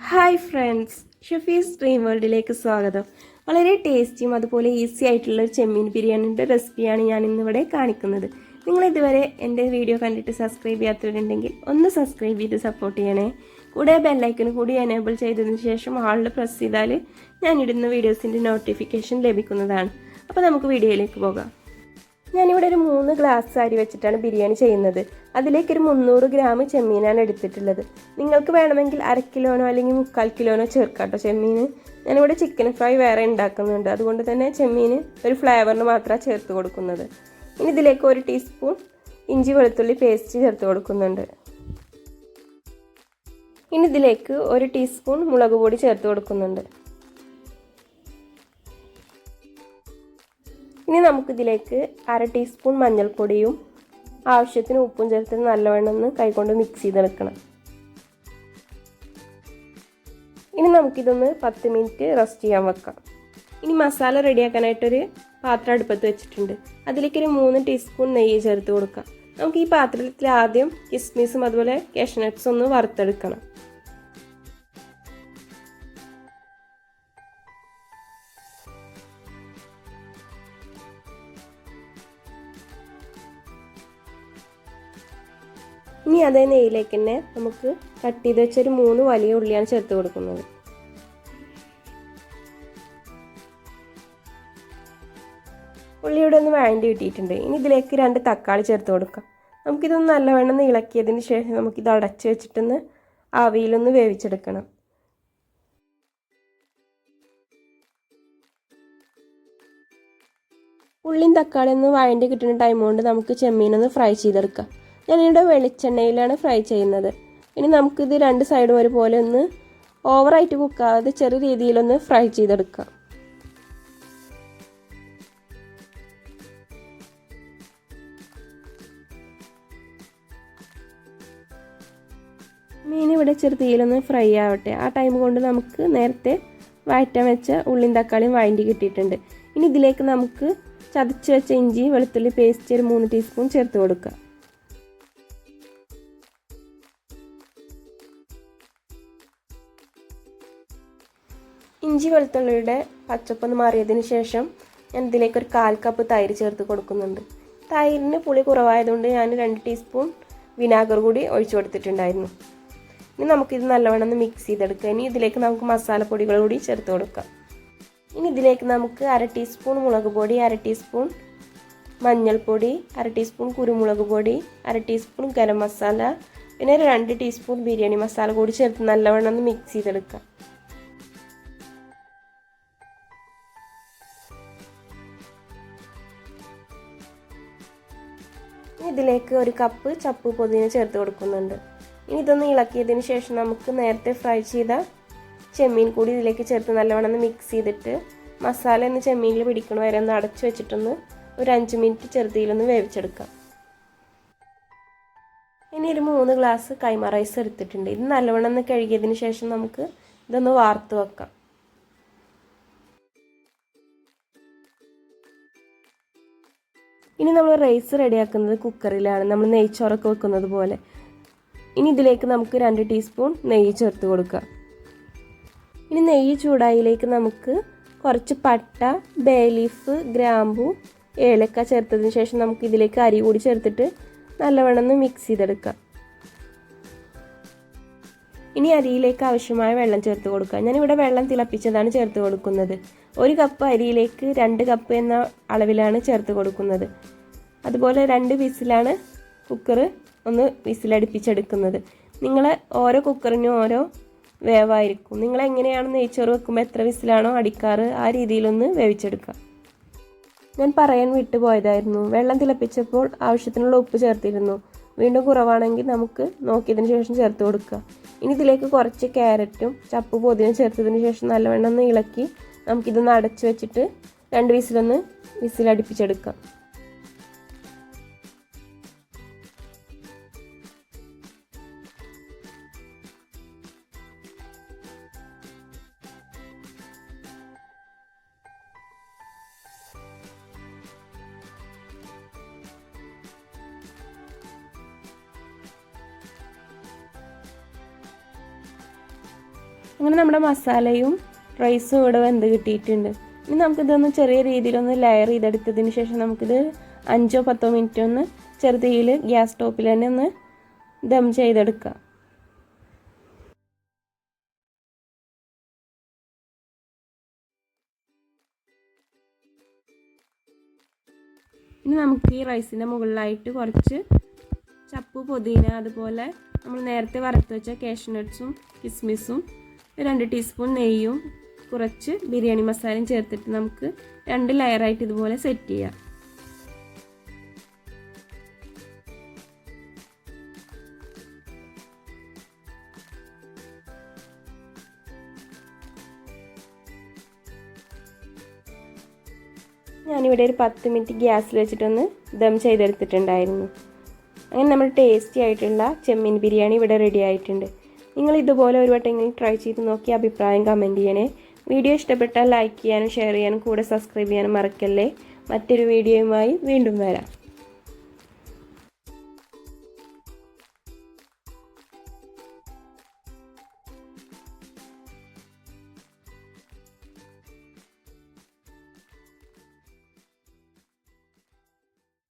Hi friends, Shafees dream വേൾഡിലേക്ക് സ്വാഗതം. വളരെ ടേസ്റ്റിയും അതുപോലെ ഈസി ആയിട്ടുള്ള ഒരു ചെമ്മീൻ ബിരിയാണിയുടെ റെസിപ്പിയാണ് ഞാൻ ഇന്നിവിടെ കാണിക്കുന്നത്. നിങ്ങൾ ഇതുവരെ എൻ്റെ വീഡിയോ കണ്ടിട്ട് സബ്സ്ക്രൈബ് ചെയ്യാത്തവരുണ്ടെങ്കിൽ ഒന്ന് സബ്സ്ക്രൈബ് ചെയ്ത് സപ്പോർട്ട് ചെയ്യണേ. കൂടെ ബെല്ലൈക്കൺ കൂടി എനേബിൾ ചെയ്തതിന് ശേഷം ആളിൽ പ്രസ് ചെയ്താൽ ഞാനിടുന്ന വീഡിയോസിൻ്റെ നോട്ടിഫിക്കേഷൻ ലഭിക്കുന്നതാണ്. അപ്പോൾ നമുക്ക് വീഡിയോയിലേക്ക് പോകാം. ഞാനിവിടെ ഒരു 3 ഗ്ലാസ് അരി വെച്ചിട്ടാണ് ബിരിയാണി ചെയ്യുന്നത്. അതിലേക്കൊരു 300 ഗ്രാം ചെമ്മീനാണ് എടുത്തിട്ടുള്ളത്. നിങ്ങൾക്ക് വേണമെങ്കിൽ 1/2 കിലോനോ അല്ലെങ്കിൽ 3/4 കിലോനോ ചേർക്കാട്ടോ ചെമ്മീൻ. ഞാനിവിടെ ചിക്കൻ ഫ്രൈ വേറെ ഉണ്ടാക്കുന്നുണ്ട്, അതുകൊണ്ട് തന്നെ ചെമ്മീൻ ഒരു ഫ്ലേവറിന് മാത്രമാണ് ചേർത്ത് കൊടുക്കുന്നത്. ഇനി ഇതിലേക്ക് 1 ടീസ്പൂൺ ഇഞ്ചി വെളുത്തുള്ളി പേസ്റ്റ് ചേർത്ത് കൊടുക്കുന്നുണ്ട്. ഇനി ഇതിലേക്ക് 1 ടീസ്പൂൺ മുളക് പൊടി ചേർത്ത് കൊടുക്കുന്നുണ്ട്. ഇനി നമുക്കിതിലേക്ക് 1/2 ടീസ്പൂൺ മഞ്ഞൾപ്പൊടിയും ആവശ്യത്തിന് ഉപ്പും ചേർത്ത് നല്ലവണ്ണം ഒന്ന് കൈകൊണ്ട് മിക്സ് ചെയ്തെടുക്കണം. ഇനി നമുക്കിതൊന്ന് 10 മിനിറ്റ് റെസ്റ്റ് ചെയ്യാൻ വെക്കാം. ഇനി മസാല റെഡിയാക്കാനായിട്ടൊരു പാത്രം അടുപ്പത്ത് വെച്ചിട്ടുണ്ട്. അതിലേക്കൊരു 3 ടീസ്പൂൺ നെയ്യ് ചേർത്ത് കൊടുക്കാം. നമുക്ക് ഈ പാത്രത്തിൽ ആദ്യം കിസ്മിസും അതുപോലെ കാഷ്നട്ട്സും ഒന്ന് വറുത്തെടുക്കണം. ഇനി അതേ നെയ്യിലേക്ക് തന്നെ നമുക്ക് കട്ട് ചെയ്ത് വെച്ചൊരു 3 വലിയ ഉള്ളിയാണ് ചേർത്ത് കൊടുക്കുന്നത്. ഉള്ളിയുടെ ഒന്ന് വഴണ്ടി കിട്ടിയിട്ടുണ്ട്. ഇനി ഇതിലേക്ക് 2 തക്കാളി ചേർത്ത് കൊടുക്കാം. നമുക്കിതൊന്ന് നല്ലവണ്ണം ഇളക്കിയതിന് ശേഷം നമുക്കിത് അടച്ച് വെച്ചിട്ടൊന്ന് ആവിയിലൊന്ന് വേവിച്ചെടുക്കണം. ഉള്ളിയും തക്കാളി ഒന്ന് വഴണ്ടി കിട്ടുന്ന ടൈം കൊണ്ട് നമുക്ക് ചെമ്മീനൊന്ന് ഫ്രൈ ചെയ്തെടുക്കാം. ഞാനിവിടെ വെളിച്ചെണ്ണയിലാണ് ഫ്രൈ ചെയ്യുന്നത്. ഇനി നമുക്കിത് 2 സൈഡും ഒരുപോലെ ഒന്ന് ഓവറായിട്ട് കുക്കാതെ ചെറിയ രീതിയിലൊന്ന് ഫ്രൈ ചെയ്തെടുക്കാം. മീൻ ഇവിടെ ചെറു തീയിലൊന്ന് ഫ്രൈ ആവട്ടെ. ആ ടൈം കൊണ്ട് നമുക്ക് നേരത്തെ വഴറ്റാൻ വെച്ച ഉള്ളിയും തക്കാളിയും വഴണ്ടി കിട്ടിയിട്ടുണ്ട്. ഇനി ഇതിലേക്ക് നമുക്ക് ചതച്ച് വെച്ച ഇഞ്ചി വെളുത്തുള്ളി പേസ്റ്റ് ഒരു 3 ടീസ്പൂൺ ചേർത്ത് കൊടുക്കുക. ഇഞ്ചി വെളുത്തുള്ളിയുടെ പച്ചപ്പൊന്ന് മാറിയതിന് ശേഷം ഞാൻ ഇതിലേക്ക് ഒരു 1/4 കപ്പ് തൈര് ചേർത്ത് കൊടുക്കുന്നുണ്ട്. തൈരിന് പുളി കുറവായതുകൊണ്ട് ഞാൻ 2 ടീസ്പൂൺ വിനാഗർ കൂടി ഒഴിച്ചു കൊടുത്തിട്ടുണ്ടായിരുന്നു. ഇനി നമുക്കിത് നല്ലവണ്ണം ഒന്ന് മിക്സ് ചെയ്തെടുക്കാം. ഇനി ഇതിലേക്ക് നമുക്ക് മസാലപ്പൊടികൾ കൂടി ചേർത്ത് കൊടുക്കാം. ഇനി ഇതിലേക്ക് നമുക്ക് 1/2 ടീസ്പൂൺ മുളക് പൊടി, 1/2 ടീസ്പൂൺ മഞ്ഞൾപ്പൊടി, 1/2 ടീസ്പൂൺ കുരുമുളക് പൊടി, 1/2 ടീസ്പൂൺ ഗരം മസാല, പിന്നെ 2 ടീസ്പൂൺ ബിരിയാണി മസാല കൂടി ചേർത്ത് നല്ലവണ്ണം ഒന്ന് മിക്സ് ചെയ്തെടുക്കാം. ഇതിലേക്ക് 1 കപ്പ് ചപ്പ് പുതിന ചേർത്ത് കൊടുക്കുന്നുണ്ട്. ഇനി ഇതൊന്ന് ഇളക്കിയതിന് ശേഷം നമുക്ക് നേരത്തെ ഫ്രൈ ചെയ്ത ചെമ്മീൻ കൂടി ഇതിലേക്ക് ചേർത്ത് നല്ലവണ്ണം മിക്സ് ചെയ്തിട്ട് മസാല ഒന്ന് ചെമ്മീനിൽ പിടിക്കണ വരെ ഒന്ന് അടച്ചു വെച്ചിട്ടൊന്ന് ഒരു 5 മിനിറ്റ് ചെറുതീയിലൊന്ന് വേവിച്ചെടുക്കാം. ഇനി ഒരു 3 ഗ്ലാസ് കൈമ റൈസ് എടുത്തിട്ടുണ്ട്. ഇത് നല്ലവണ്ണം ഒന്ന് കഴുകിയതിന് ശേഷം നമുക്ക് ഇതൊന്ന് വാർത്ത് വെക്കാം. ഇനി നമ്മൾ റൈസ് റെഡിയാക്കുന്നത് കുക്കറിലാണ്, നമ്മൾ നെയ്ച്ചോറൊക്കെ വെക്കുന്നത് പോലെ. ഇനി ഇതിലേക്ക് നമുക്ക് 2 ടീസ്പൂൺ നെയ്യ് ചേർത്ത് കൊടുക്കുക. ഇനി നെയ്യ് ചൂടായിലേക്ക് നമുക്ക് കുറച്ച് പട്ട, ബേ ലീഫ്, ഗ്രാമ്പു, ഏലക്ക ചേർത്തതിന് ശേഷം നമുക്ക് ഇതിലേക്ക് അരി കൂടി ചേർത്തിട്ട് നല്ലവണ്ണം ഒന്ന് മിക്സ് ചെയ്തെടുക്കാം. ഇനി അരിയിലേക്ക് ആവശ്യമായ വെള്ളം ചേർത്ത് കൊടുക്കുക. ഞാനിവിടെ വെള്ളം തിളപ്പിച്ചതാണ് ചേർത്ത് കൊടുക്കുന്നത്. 1 കപ്പ് അരിയിലേക്ക് 2 കപ്പ് എന്ന അളവിലാണ് ചേർത്ത് കൊടുക്കുന്നത്. അതുപോലെ 2 വിസിലാണ് കുക്കർ ഒന്ന് വിസിലടുപ്പിച്ചെടുക്കുന്നത്. നിങ്ങൾ ഓരോ കുക്കറിനും ഓരോ വേവായിരിക്കും. നിങ്ങളെങ്ങനെയാണ് നെയ്ച്ചോറ് വെക്കുമ്പോൾ എത്ര വിസിലാണോ അടിക്കാറ് ആ രീതിയിലൊന്ന് വേവിച്ചെടുക്കുക. ഞാൻ പറയാൻ വിട്ടുപോയതായിരുന്നു, വെള്ളം തിളപ്പിച്ചപ്പോൾ ആവശ്യത്തിനുള്ള ഉപ്പ് ചേർത്തിരുന്നു. വീണ്ടും കുറവാണെങ്കിൽ നമുക്ക് നോക്കിയതിന് ശേഷം ചേർത്ത് കൊടുക്കുക. ഇനി ഇതിലേക്ക് കുറച്ച് ക്യാരറ്റും ചപ്പ് പൊതിനും ചേർത്തതിന് ശേഷം നല്ലവണ്ണം ഒന്ന് ഇളക്കി നമുക്കിതൊന്ന് അടച്ചു വെച്ചിട്ട് 2 വിസിലടുപ്പിച്ചെടുക്കാം. അങ്ങനെ നമ്മുടെ മസാലയും റൈസും ഇവിടെ വെന്ത് കിട്ടിയിട്ടുണ്ട്. ഇനി നമുക്കിതൊന്ന് ചെറിയ രീതിയിലൊന്ന് ലെയർ ചെയ്തെടുത്തതിന് ശേഷം നമുക്കിത് 5-10 മിനിറ്റ് ഒന്ന് ചെറുതീയിൽ ഗ്യാസ് സ്റ്റോപ്പിൽ തന്നെ ഒന്ന് ദം ചെയ്തെടുക്കാം. ഇനി നമുക്ക് ഈ റൈസിൻ്റെ മുകളിലായിട്ട് കുറച്ച് ചപ്പ്, പുതിന, അതുപോലെ നമ്മൾ നേരത്തെ വറുത്ത് വെച്ച കാഷ്യൂനട്ട്സും കിസ്മിസും 2 ടീസ്പൂൺ നെയ്യും കുറച്ച് ബിരിയാണി മസാലയും ചേർത്തിട്ട് നമുക്ക് 2 ലെയറായിട്ട് ഇതുപോലെ സെറ്റ് ചെയ്യാം. ഞാനിവിടെ ഒരു 10 മിനിറ്റ് ഗ്യാസിൽ വെച്ചിട്ടൊന്ന് ദം ചെയ്തെടുത്തിട്ടുണ്ടായിരുന്നു. അങ്ങനെ നമ്മൾ ടേസ്റ്റി ആയിട്ടുള്ള ചെമ്മീൻ ബിരിയാണി ഇവിടെ റെഡി ആയിട്ടുണ്ട്. നിങ്ങൾ ഇതുപോലെ ഒരു വട്ടമെങ്കിലും ട്രൈ ചെയ്ത് നോക്കി അഭിപ്രായം കമൻറ്റ് ചെയ്യണേ. വീഡിയോ ഇഷ്ടപ്പെട്ടാൽ ലൈക്ക് ചെയ്യാനും ഷെയർ ചെയ്യാനും കൂടെ സബ്സ്ക്രൈബ് ചെയ്യാനും മറക്കല്ലേ. മറ്റൊരു വീഡിയോയുമായി വീണ്ടും വരാം.